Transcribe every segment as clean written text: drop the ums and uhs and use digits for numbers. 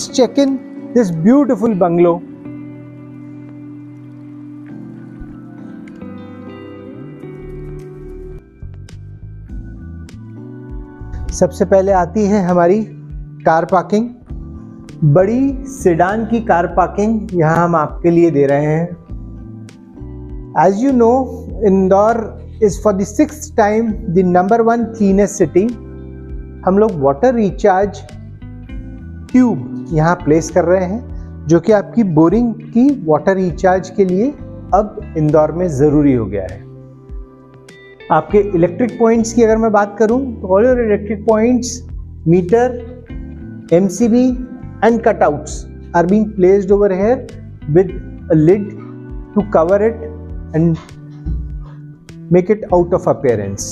let's check in this beautiful bungalow. सबसे पहले आती है हमारी कार पार्किंग। बड़ी सेडान की कार पार्किंग यहाँ हम आपके लिए दे रहे हैं। As you know, Indore is for the 6th time the #1 cleanest city। हम लोग वाटर रिचार्ज ट्यूब यहाँ प्लेस कर रहे हैं, जो कि आपकी बोरिंग की वाटर रिचार्ज के लिए अब इंदौर में ज़रूरी हो गया है। आपके इलेक्ट्रिक पॉइंट्स की अगर मैं बात करूं तो all your electric points, meter, MCB and cutouts are being placed over here with a lid to cover it and make it out of appearance।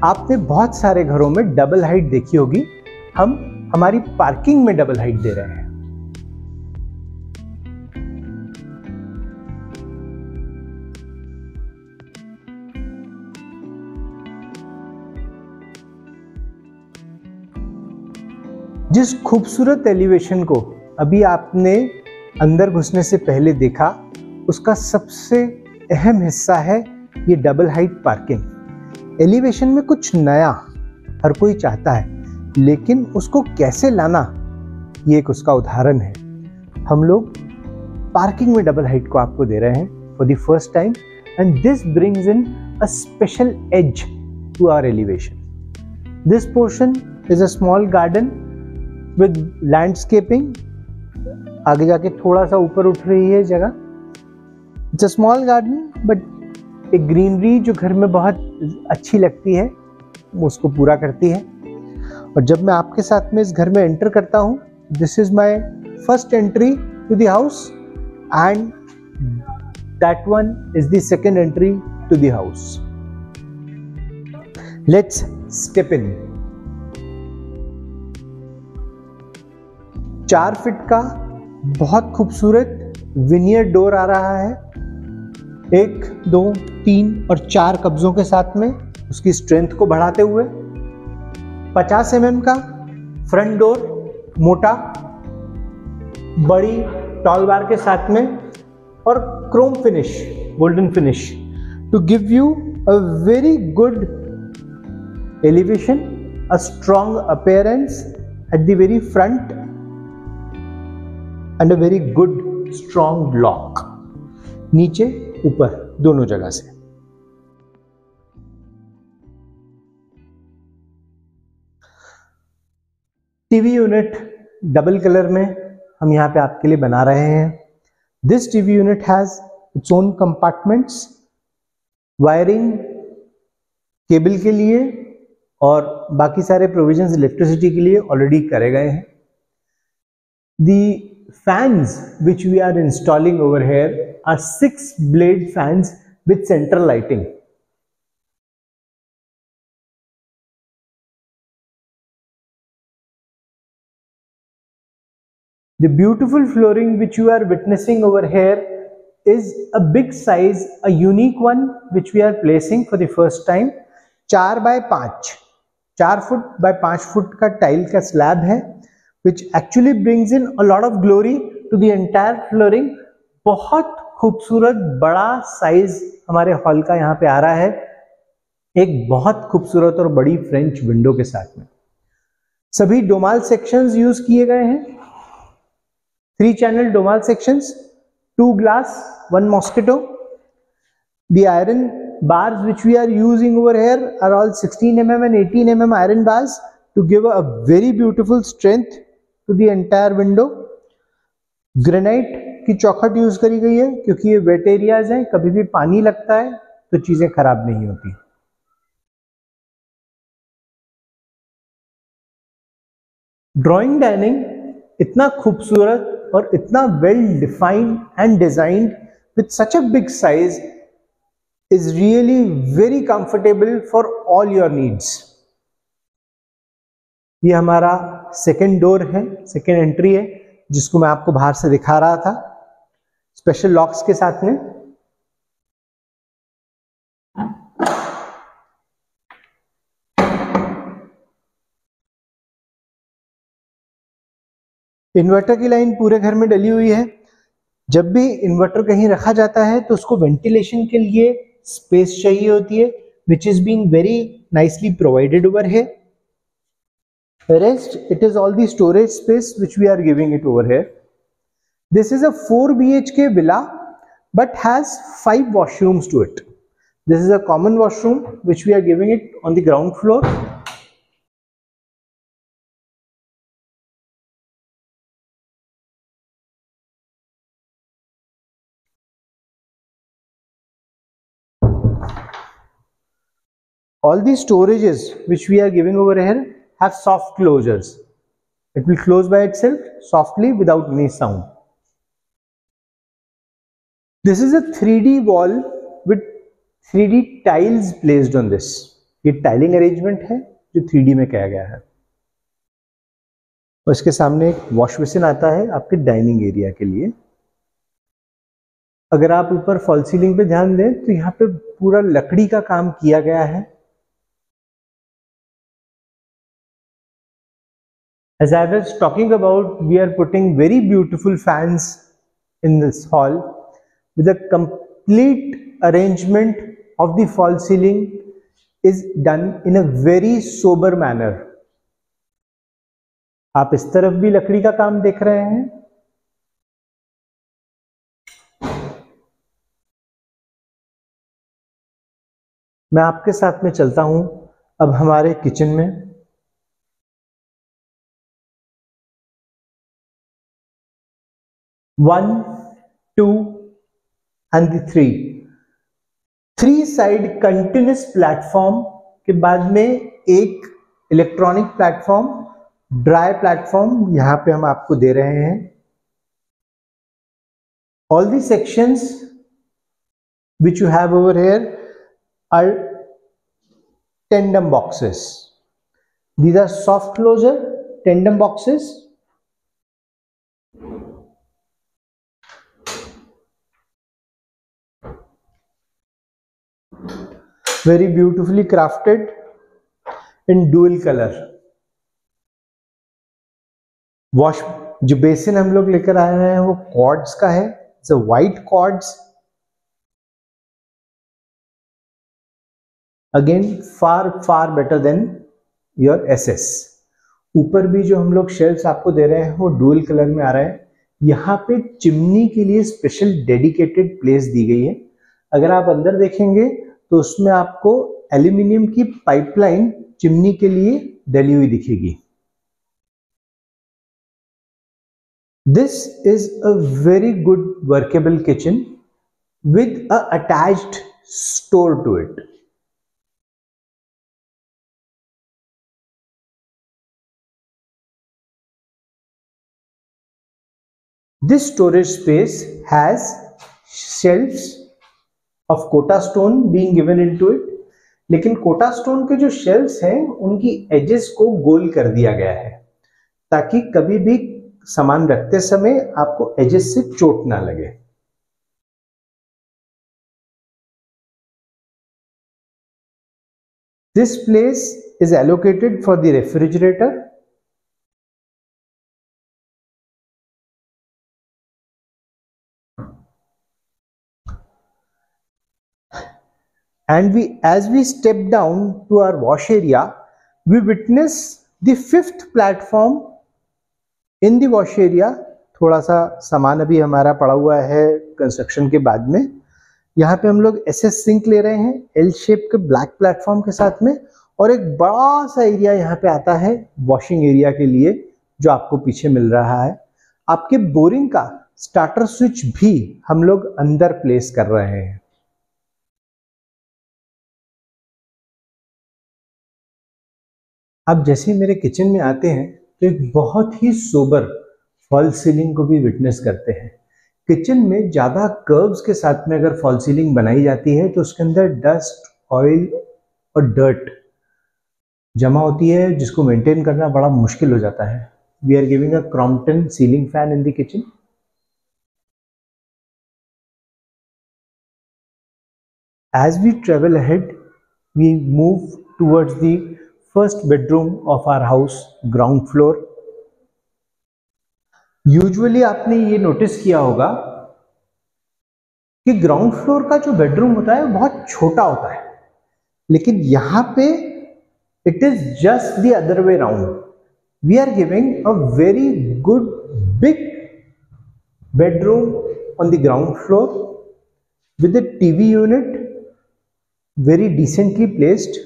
आपने बहुत सारे घरों में डबल हाइट देखी होगी, हम हमारी पार्किंग में डबल हाइट दे रहे हैं। जिस खूबसूरत एलिवेशन को अभी आपने अंदर घुसने से पहले देखा, उसका सबसे अहम हिस्सा है ये डबल हाइट पार्किंग। एलिवेशन में कुछ नया हर कोई चाहता है, लेकिन उसको कैसे लाना, ये एक उसका उदाहरण है। हम लोग पार्किंग में डबल हाइट को आपको दे रहे हैं for the first time, and this brings in a special edge to our elevation. This portion is a small garden with landscaping. आगे जाके थोड़ा सा ऊपर उठ रही है जगह। It's a small garden but एक ग्रीनरी जो घर में बहुत अच्छी लगती है, उसको पूरा करती है। और जब मैं आपके साथ में इस घर में एंटर करता हूँ, this is my first entry to the house and that one is the second entry to the house. Let's step in. 4 feet का बहुत खूबसूरत विनियर डोर आ रहा है। 1, 2, 3 और 4 कब्जों के साथ में उसकी स्ट्रेंथ को बढ़ाते हुए 50 mm का फ्रंट डोर, मोटा, बड़ी टॉल बार के साथ में, और chrome finish, golden finish, to give you a very good elevation, a strong appearance at the very front and a very good strong lock नीचे ऊपर दोनों जगह से। टीवी यूनिट डबल कलर में हम यहाँ पे आपके लिए बना रहे हैं। This TV unit has its own compartments, wiring cable के लिए और बाकी सारे प्रोविजंस इलेक्ट्रिसिटी के लिए ऑलरेडी करे गए हैं। The fans which we are installing over here are 6 blade fans with central lighting. The beautiful flooring which you are witnessing over here is a big size, a unique one which we are placing for the first time। 4 by 5, 4 foot by 5 foot का tile का slab है, which actually brings in a lot of glory to the entire flooring। बहुत खूबसूरत बड़ा size हमारे hall का यहाँ पे आ रहा है, एक बहुत खूबसूरत और बड़ी फ्रेंच विंडो के साथ में। सभी डोमाल सेक्शंस यूज किए गए हैं, 3 channel domal sections, 2 glass, 1 mosquito. The iron bars which we are using over here are all 16 mm and 18 mm iron bars to give a very beautiful strength to the entire window। Granite की चौखट use करी गई है क्योंकि ये wait areas हैं, कभी भी पानी लगता है तो चीजें खराब नहीं होती। ड्राइंग डाइनिंग इतना खूबसूरत और इतना well defined and designed with such a big size is really very comfortable for all your needs। ये हमारा सेकेंड डोर है, सेकेंड एंट्री है, जिसको मैं आपको बाहर से दिखा रहा था, स्पेशल लॉक्स के साथ में। इन्वर्टर की लाइन पूरे घर में डली हुई है। जब भी इन्वर्टर कहीं रखा जाता है तो उसको वेंटिलेशन के लिए स्पेस चाहिए होती है, which is being very nicely provided over here. Rest, it is all the storage space which we are giving it over here. This is a 4 BHK villa but has 5 washrooms to it. This is a common washroom which we are giving it on the ground floor. All the storages which we are giving over here have soft closures. It will close by itself softly without any sound. This is a 3D wall with 3D tiles placed on this. ये tiling arrangement है जो 3D में किया गया है। और इसके सामने एक वॉश बेसिन आता है आपके डाइनिंग एरिया के लिए। अगर आप ऊपर फॉल सीलिंग पे ध्यान दें तो यहाँ पे पूरा लकड़ी का काम किया गया है। As I was talking about, we are putting very beautiful fans in this hall with a complete arrangement of the fall ceiling is done in a very sober manner. आप इस तरफ भी लकड़ी का काम देख रहे हैं। मैं आपके साथ में चलता हूं अब हमारे किचन में। One, two and the three side continuous platform के बाद में एक इलेक्ट्रॉनिक प्लेटफॉर्म, ड्राई प्लेटफॉर्म यहां पे हम आपको दे रहे हैं। All the sections which you have over here are tandem boxes. These are soft closure tandem boxes. Very beautifully crafted in dual color. Wash जो बेसिन हम लोग लेकर आए हैं वो कॉर्ड्स का है, it's a white quartz. Again far better than your SS. ऊपर भी जो हम लोग शेल्फ्स आपको दे रहे हैं वो डुअल कलर में आ रहा है। यहाँ पे चिमनी के लिए स्पेशल डेडिकेटेड प्लेस दी गई है। अगर आप अंदर देखेंगे तो उसमें आपको एल्यूमिनियम की पाइपलाइन चिमनी के लिए डली हुई दिखेगी। This is a very good workable kitchen with a attached store to it. This storage space has shelves of Kota stone being given into it, लेकिन कोटा स्टोन के जो शेल्फ्स हैं उनकी एजेस को गोल कर दिया गया है ताकि कभी भी सामान रखते समय आपको एजेस से चोट ना लगे। This place is allocated for the refrigerator. And as we step down to our wash area, we witness the 5th platform in the wash area. थोड़ा सा सामान अभी हमारा पड़ा हुआ है कंस्ट्रक्शन के बाद में। यहाँ पे हम लोग एसएस सिंक ले रहे हैं एल शेप के ब्लैक प्लेटफॉर्म के साथ में, और एक बड़ा सा एरिया यहाँ पे आता है वॉशिंग एरिया के लिए जो आपको पीछे मिल रहा है। आपके बोरिंग का स्टार्टर स्विच भी हम लोग अंदर प्लेस कर रहे हैं। आप जैसे मेरे किचन में आते हैं तो एक बहुत ही सोबर फॉल सीलिंग को भी विटनेस करते हैं। किचन में ज़्यादा कर्व्स के साथ में अगर फॉल सीलिंग बनाई जाती है तो उसके अंदर डस्ट, ऑयल और डर्ट जमा होती है जिसको मेंटेन करना बड़ा मुश्किल हो जाता है। We are giving a Crompton ceiling fan in the kitchen. As we travel ahead, we move towards the first bedroom of our house, ground floor. Usually आपने ये नोटिस किया होगा कि ग्राउंड फ्लोर का जो बेडरूम होता है वो बहुत छोटा होता है, लेकिन यहाँ पे it is just the other way round. We are giving a very good big bedroom on the ground floor with a TV unit very decently placed.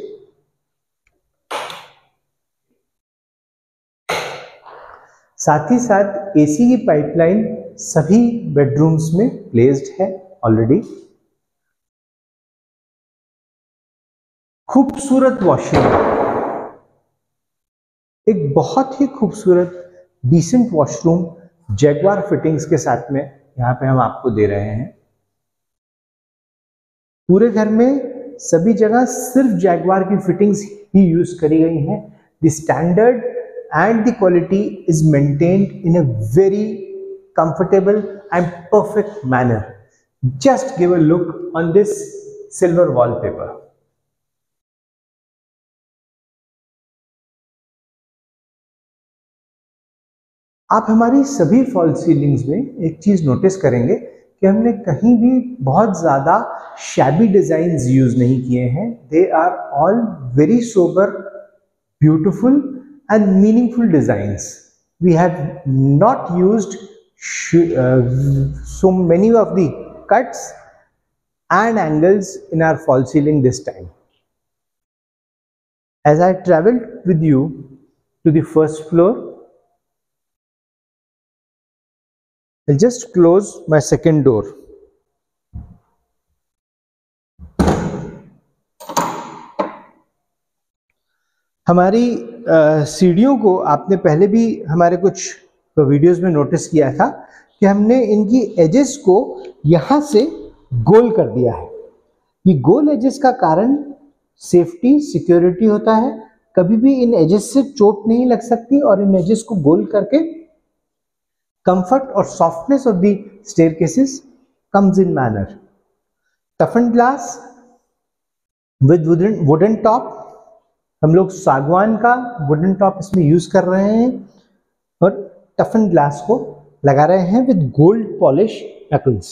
साथ ही साथ एसी की पाइपलाइन सभी बेडरूम्स में प्लेस्ड है ऑलरेडी. खूबसूरत washroom, एक बहुत ही खूबसूरत डिसेंट वॉशरूम जैगवार फिटिंग्स के साथ में यहाँ पे हम आपको दे रहे हैं. पूरे घर में सभी जगह सिर्फ जैगवार की फिटिंग्स ही यूज करी गई हैं. The standard and the quality is maintained in a very comfortable and perfect manner. Just give a look on this silver wallpaper. आप हमारी सभी फॉल सीलिंग्स में एक चीज नोटिस करेंगे कि हमने कहीं भी बहुत ज्यादा शैबी डिजाइन्स यूज नहीं किए हैं. They are all very sober, beautiful and meaningful designs. We have not used so many of the cuts and angles in our fall ceiling this time. As I traveled with you to the first floor, I'll just close my second door. हमारी सीढ़ियों को आपने पहले भी हमारे कुछ videos में notice किया था कि हमने इनकी एजेस को यहाँ से गोल कर दिया है. ये गोल एजेस का कारण सेफ्टी, सिक्योरिटी होता है. कभी भी इन एजेस से चोट नहीं लग सकती और इन एजेस को गोल करके comfort or softness of the staircases comes in manner. Toughened glass with wooden top. हम लोग सागवान का वुडन टॉप इसमें यूज कर रहे हैं और टफन ग्लास को लगा रहे हैं with gold polish knuckles.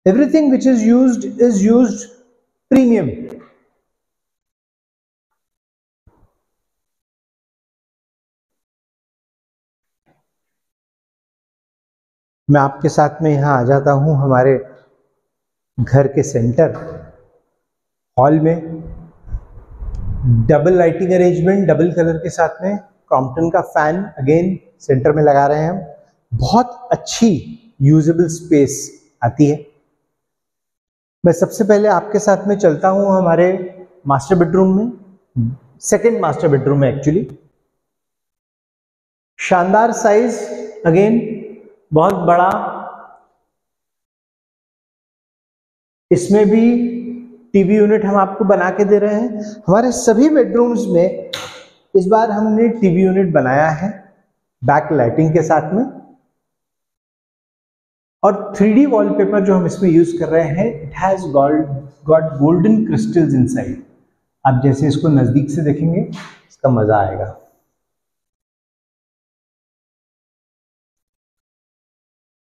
Everything which is used premium. मैं आपके साथ में यहाँ आ जाता हूँ हमारे घर के सेंटर हॉल में. Double lighting arrangement, double colour के साथ में क्रॉम्पटन का फैन अगेन सेंटर में लगा रहे हैं हम. बहुत अच्छी यूजेबल स्पेस आती है. मैं सबसे पहले आपके साथ में चलता हूँ हमारे मास्टर बेडरूम में, सेकेंड मास्टर बेडरूम में एक्चुअली. शानदार साइज, अगेन बहुत बड़ा. इसमें भी टीवी यूनिट हम आपको बना के दे रहे हैं. हमारे सभी बेडरूम्स में इस बार हमने टीवी यूनिट बनाया है बैक लाइटिंग के साथ में. और 3D वॉलपेपर जो हम इसमें यूज कर रहे हैं, it has got golden crystals inside. आप जैसे इसको नजदीक से देखेंगे इसका मजा आएगा.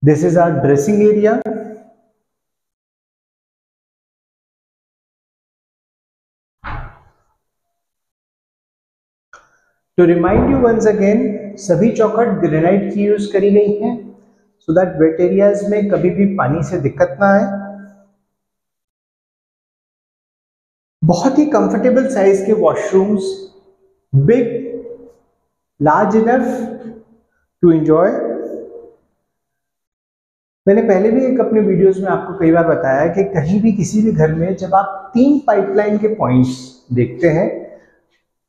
This is our dressing area. To remind you once again, सभी चौखट ग्रेनाइट की यूज करी गई हैं सो दैट वेट एरियाज में कभी भी पानी से दिक्कत ना आए. बहुत ही कंफर्टेबल साइज के washrooms, big, large enough to enjoy. मैंने पहले भी एक अपने वीडियोस में आपको कई बार बताया कि कहीं भी किसी भी घर में जब आप 3 पाइपलाइन के पॉइंट्स देखते हैं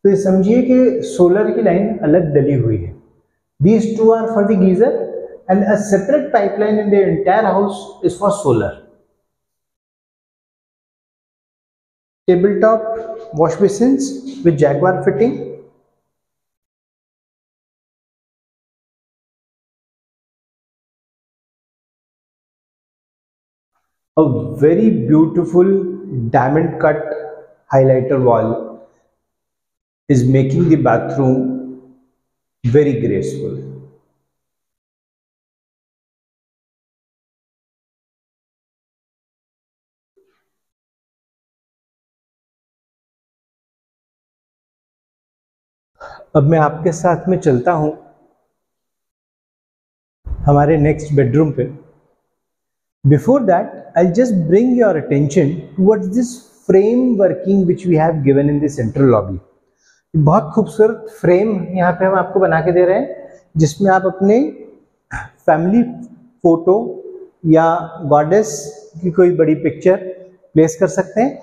तो ये समझिए कि सोलर की लाइन अलग डली हुई है. These two are for the geyser and a separate pipeline in the entire house is for solar. Tabletop wash basins with Jaguar fitting. A very beautiful diamond cut highlighter wall. is making the bathroom very graceful. अब मैं आपके साथ में चलता हूं हमारे next bedroom पे. Before that, I'll just bring your attention towards this frame working which we have given in the central lobby. बहुत खूबसूरत फ्रेम यहाँ पे हम आपको बना के दे रहे हैं जिसमें आप अपने फैमिली फोटो या गॉडेस की कोई बड़ी पिक्चर प्लेस कर सकते हैं.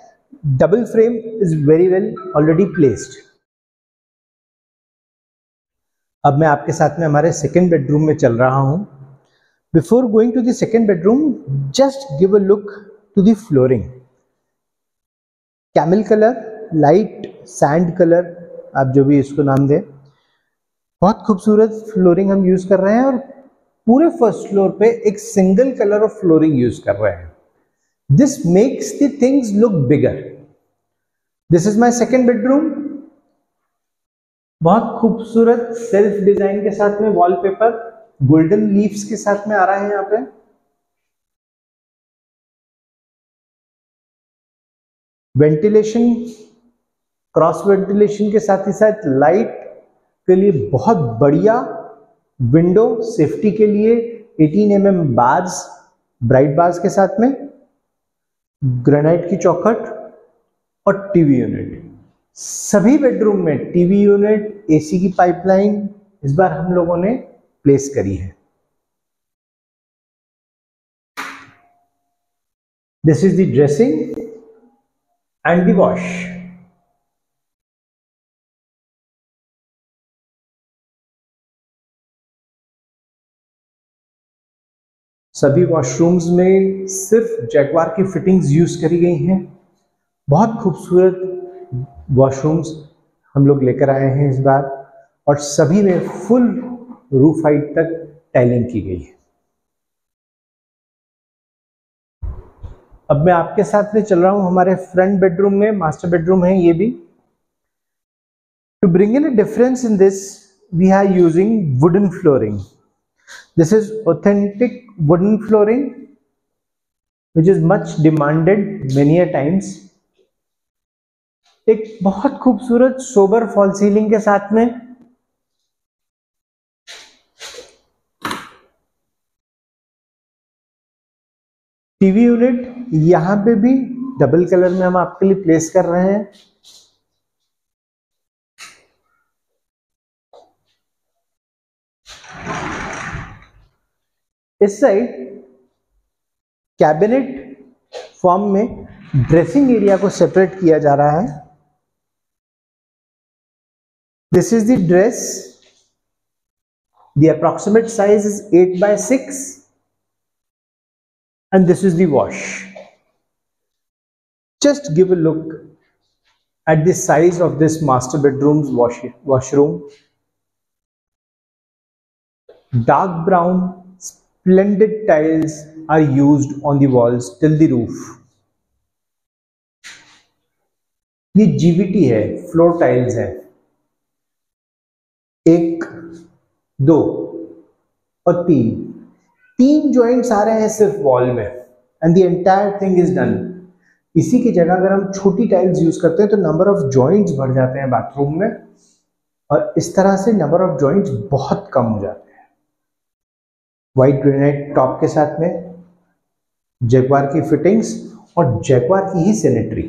Double frame is very well already placed. अब मैं आपके साथ में हमारे सेकेंड बेडरूम में चल रहा हूँ. Before going to the second bedroom, just give a look to the flooring. Camel color, light sand color, आप जो भी इसको नाम दें, बहुत खूबसूरत फ्लोरिंग हम यूज कर रहे हैं और पूरे फर्स्ट फ्लोर पे एक single colour of flooring use कर रहे हैं. This makes the things look bigger. This is my second bedroom. बहुत खूबसूरत सेल्फ डिजाइन के साथ में वॉलपेपर गोल्डन लीव्स के साथ में आ रहा है. यहाँ पे वेंटिलेशन, क्रॉस वेंटिलेशन के साथ ही साथ लाइट के लिए बहुत बढ़िया विंडो, सेफ्टी के लिए 18 mm बार्स, ब्राइट बार्स के साथ में ग्रेनाइट की चौखट और टीवी यूनिट. सभी बेडरूम में टीवी यूनिट, एसी की पाइपलाइन इस बार हम लोगों ने प्लेस करी है. This is the dressing and the wash. सभी वॉशरूम्स में सिर्फ जैगवार की फिटिंग्स यूज करी गई हैं. बहुत खूबसूरत वॉशरूम्स हम लोग लेकर आए हैं इस बार और सभी में फुल रूफ हाइट तक टाइलिंग की गई है. अब मैं आपके साथ में चल रहा हूं हमारे फ्रंट बेडरूम में. मास्टर बेडरूम है ये भी. To bring in a difference in this we are using wooden flooring. This is authentic wooden flooring which is much demanded many a times. एक बहुत खूबसूरत सोबर फॉल सीलिंग के साथ में टीवी यूनिट यहां पे भी डबल कलर में हम आपके लिए प्लेस कर रहे हैं. इस साइड कैबिनेट फॉर्म में ड्रेसिंग एरिया को सेपरेट किया जा रहा है. This is the dress. The approximate size is 8x6 and this is the wash. Just give a look at the size of this master bedroom's washroom. Dark brown splendid tiles are used on the walls till the roof. ये GVT है, floor tiles है. 1, 2 और 3 joints आ रहे हैं सिर्फ wall में and the entire thing is done. इसी की जगह अगर हम छोटी टाइल्स यूज करते हैं तो नंबर ऑफ जॉइंट्स बढ़ जाते हैं बाथरूम में और इस तरह से नंबर ऑफ जॉइंट्स बहुत कम हो जाते हैं. व्हाइट ग्रेनाइट टॉप के साथ में जैगवार की फिटिंग्स और जैगवार की ही sanitary.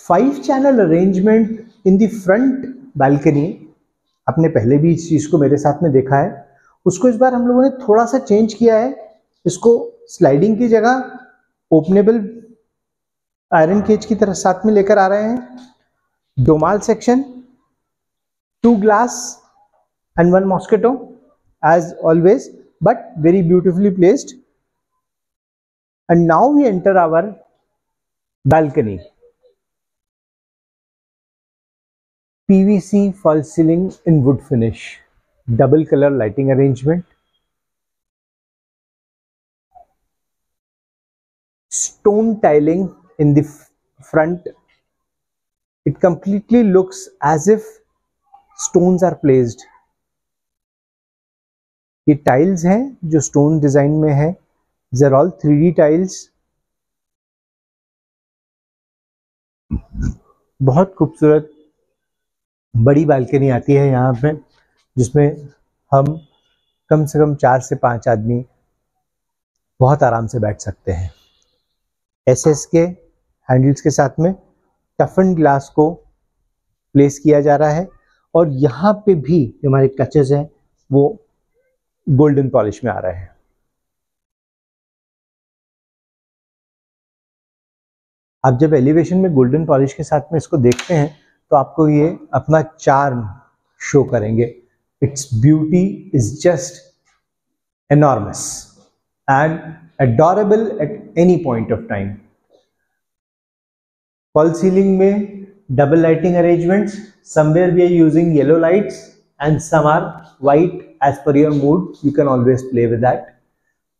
Five channel arrangement in the front balcony. आपने पहले भी इस चीज को मेरे साथ में देखा है. उसको इस बार हम लोगों ने थोड़ा सा चेंज किया है. इसको स्लाइडिंग की जगह ओपनेबल आयरन केज की तरह साथ में लेकर आ रहे हैं. Domal section, 2 glass and 1 mosquito as always, but very beautifully placed. And now we enter our balcony. PVC false ceiling in wood finish. double color lighting arrangement, stone tiling in the front. It completely looks as if stones are placed. ये tiles हैं जो stone design में है, these are all 3D tiles. बहुत खूबसूरत बड़ी balcony आती है यहाँ पे, जिसमें हम कम से कम 4 से 5 आदमी बहुत आराम से बैठ सकते हैं। एसएस के हैंडल्स के साथ में टफन ग्लास को प्लेस किया जा रहा है, और यहाँ पे भी हमारे टचेस हैं वो गोल्डन पॉलिश में आ रहे हैं। आप जब एलिवेशन में गोल्डन पॉलिश के साथ में इसको देखते हैं तो आपको ये अपना चार्म शो करेंगे। Its beauty is just enormous and adorable at any point of time. Fall ceiling में double lighting arrangements. Somewhere we are using yellow lights and some are white as per your mood. You can always play with that.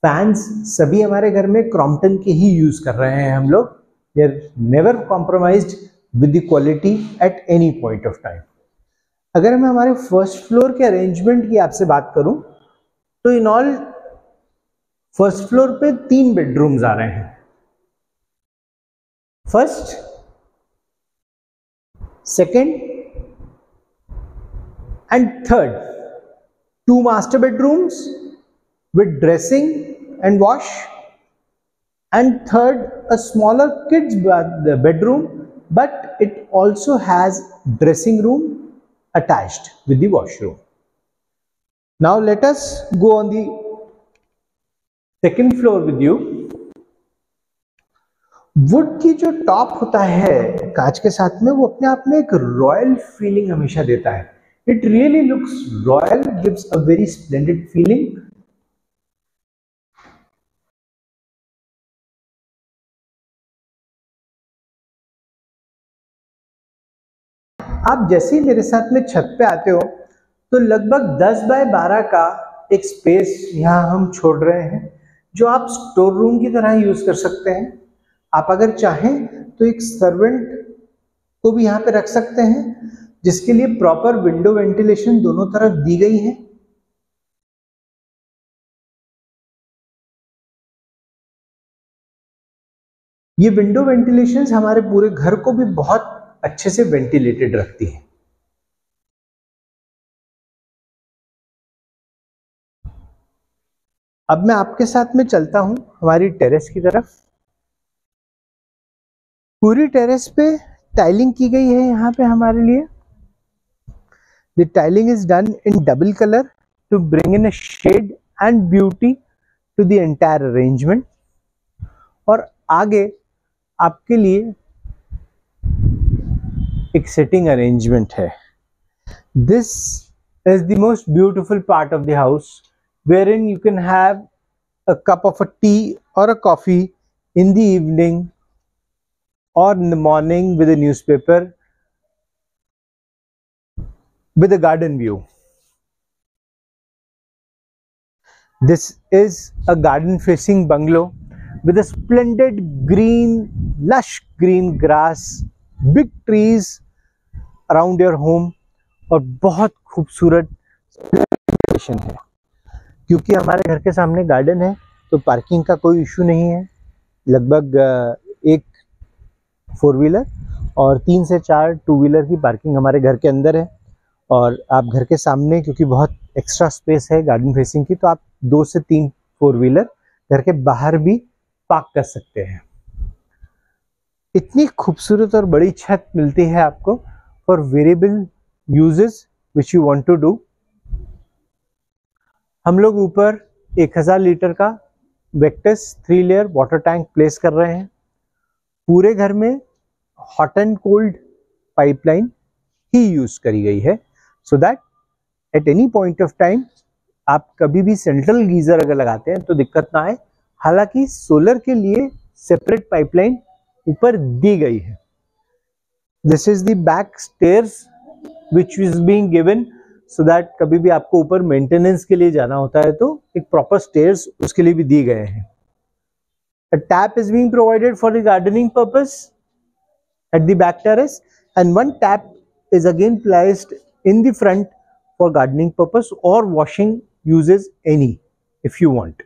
Fans सभी हमारे घर में Crompton के ही use कर रहे हैं हम लोग। We are never compromised with the quality at any point of time. अगर मैं हमारे फर्स्ट फ्लोर के अरेंजमेंट की आपसे बात करूं तो इन ऑल फर्स्ट फ्लोर पे 3 बेडरूम्स आ रहे हैं। First, second and third, 2 master bedrooms with dressing and wash, and third a smaller kids bedroom, but it also has dressing room attached with the washroom. Now let us go on the second floor with you. Would की जो top होता है कांच के साथ में, वो अपने आप में एक रॉयल फीलिंग हमेशा देता है। It really looks royal, gives a very splendid feeling. आप जैसे ही मेरे साथ में छत पे आते हो तो लगभग 10 बाय 12 का एक स्पेस यहाँ हम छोड़ रहे हैं, जो आप स्टोर रूम की तरह यूज कर सकते हैं। आप अगर चाहें तो एक सर्वेंट को भी यहाँ पे रख सकते हैं, जिसके लिए प्रॉपर विंडो वेंटिलेशन दोनों तरफ दी गई है। ये विंडो वेंटिलेशन हमारे पूरे घर को भी बहुत अच्छे से वेंटिलेटेड रखती है। अब मैं आपके साथ में चलता हूं हमारी टेरेस की तरफ। पूरी टेरेस पे टाइलिंग की गई है यहाँ पे हमारे लिए। The tiling is done in double colour to bring in a shade and beauty to the entire arrangement. और आगे आपके लिए एक सिटिंग अरेंजमेंट है। This is the most beautiful part of the house, wherein you can have a cup of a tea or a coffee in the evening or in the morning with a newspaper with a garden view. This is a garden facing bungalow with a splendid green, lush green grass, big trees around your home और बहुत खूबसूरत location है। क्योंकि हमारे घर के सामने garden है तो पार्किंग का कोई इशू नहीं है। लगभग एक 4 व्हीलर और 3 से 4 2 व्हीलर की पार्किंग हमारे घर के अंदर है। और आप घर के सामने, क्योंकि बहुत एक्स्ट्रा स्पेस है गार्डन फेसिंग की, तो आप 2 से 3 4 व्हीलर घर के बाहर भी पार्क कर सकते हैं। इतनी खूबसूरत और बड़ी छत मिलती है आपको for variable uses which you want to do. हम लोग ऊपर 1000 लीटर का Vectus 3 layer water tank place कर रहे हैं। पूरे घर में हॉट एंड कोल्ड पाइपलाइन ही यूज करी गई है, so that at any point of time आप कभी भी सेंट्रल गीजर अगर लगाते हैं तो दिक्कत ना आए। हालांकि सोलर के लिए सेपरेट पाइपलाइन ऊपर दी गई है। This is the back stairs which is being given so that कभी भी आपको ऊपर मेंटेनेंस के लिए जाना होता है तो एक प्रॉपर स्टेयर्स उसके लिए भी दिए गए हैं. A tap is being provided for the gardening purpose at the back terrace, and one tap is again placed in the front for gardening purpose or washing uses any if you want.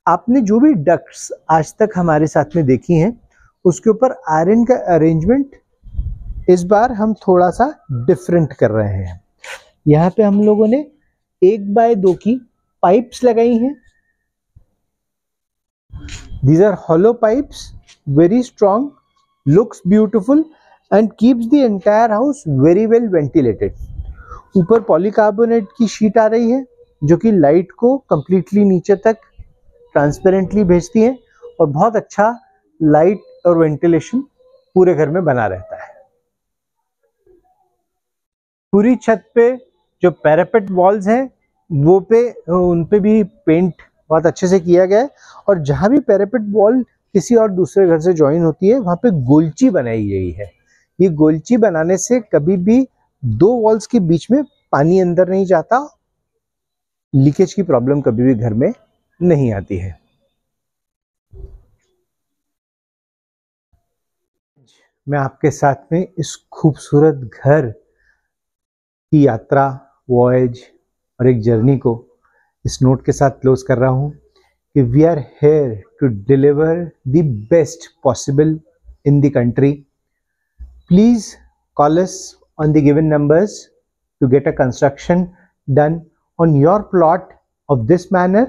आपने जो भी ducts आज तक हमारे साथ में देखी हैं उसके ऊपर आयरन का अरेंजमेंट इस बार हम थोड़ा सा डिफरेंट कर रहे हैं. यहाँ पे हम लोगों ने 1x2 की पाइप्स लगाई हैं. These are hollow pipes, very strong, looks beautiful and keeps the entire house very well ventilated. ऊपर पॉलीकार्बोनेट की शीट आ रही है जो कि लाइट को completely नीचे तक ट्रांसपेरेंटली भेजती है और बहुत अच्छा लाइट और वेंटिलेशन पूरे घर में बना रहता है. पूरी छत पे जो पैरापेट वॉल्स हैं वो पे उन पे भी पेंट बहुत अच्छे से किया गया है और जहां भी पैरापेट वॉल किसी और दूसरे घर से ज्वाइन होती है वहां पे गोलची बनाई गई है. ये गोलची बनाने से कभी भी दो वॉल्स के बीच में पानी अंदर नहीं जाता, लीकेज की प्रॉब्लम कभी भी घर में नहीं आती है. मैं आपके साथ में इस खूबसूरत घर की यात्रा, वॉयज और एक जर्नी को इस नोट के साथ क्लोज कर रहा हूं कि we are here to deliver the best possible in the country. Please call us on the given numbers to get a construction done on your plot of this manner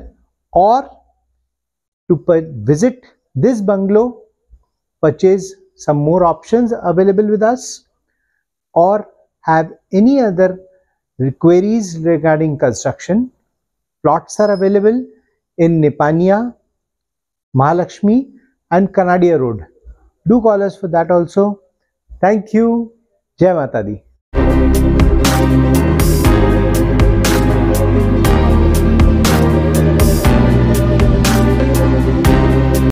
और to visit this bungalow, purchase some more options available with us, or have any other queries regarding construction. Plots are available in Nipania, Mahalakshmi and Kanadia Road. Do call us for that also. Thank you. Jai Mata Di.